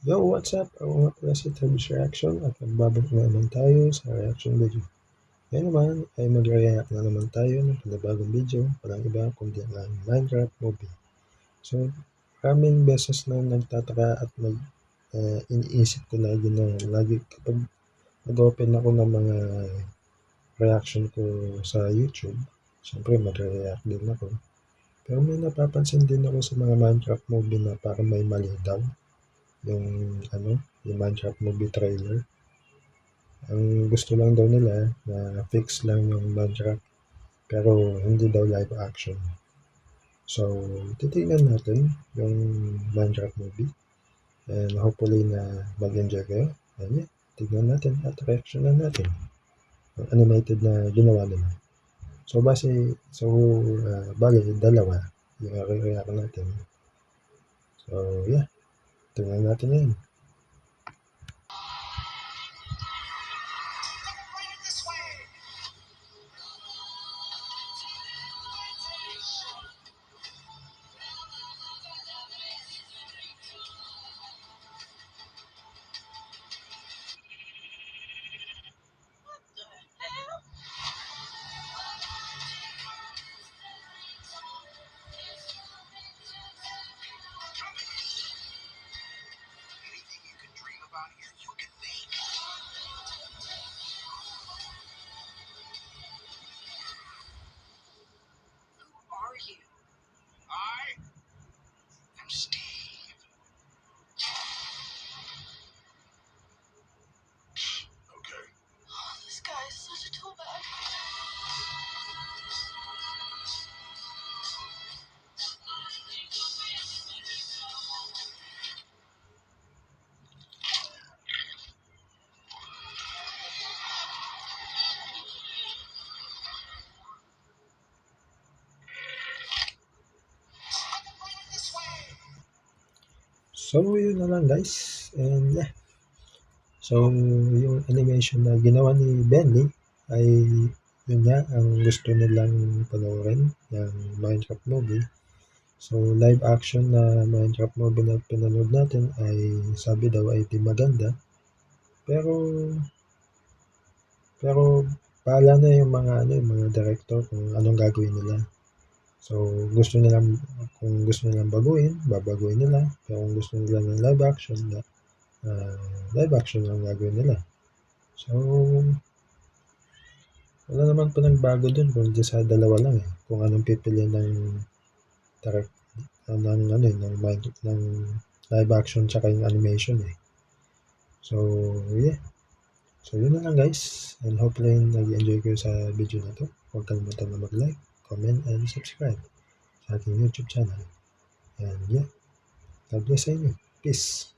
Yo, what's up? Ako nga pala si Travis Reaction at magbabalik na naman tayo sa reaction video. Ngayon naman ay mag-react na naman tayo ng panibagong video, walang iba kundi ang Minecraft movie. So, maraming beses na nagtataka at iniisip ko na yun na lagi kapag nag-open ako ng mga reaction ko sa YouTube, syempre mag-react din ako. Pero may napapansin din ako sa mga Minecraft movie na parang may mali daw. Yung yung Minecraft movie trailer. Ang gusto lang daw nila na fix lang yung Minecraft pero hindi daw live action. So, titignan natin yung Minecraft movie and hopefully na mag-enjoy kayo. And yeah, tignan natin at reaction na natin ang animated na ginawa nila. So, bali, dalawa yung react natin. So, yeah, tignan natin yun. This guy is such a tool bag. So, yun na lang guys. And yeah. So, yung animation na ginawa ni Benny ay yun nga ang gusto nilang panoorin ng Minecraft movie. So, live action na Minecraft movie na pinanood natin ay sabi daw ay di maganda. Pero bahala na yung mga director kung anong gagawin nila. So, kung gusto nilang baguhin, babaguhin nila. Pero kung gusto nila ng live action lang gagawin nila. So, wala naman pinagbago dun kundi sa dalawa lang kung anong pipiliin ng live action tsaka yung animation So, yeah. So, yun na lang guys. And hopefully nag-enjoy kayo sa video na to. Huwag kalimutan na mag-like, comment, and subscribe sa ating YouTube channel. And yeah, God bless sa inyo. Peace.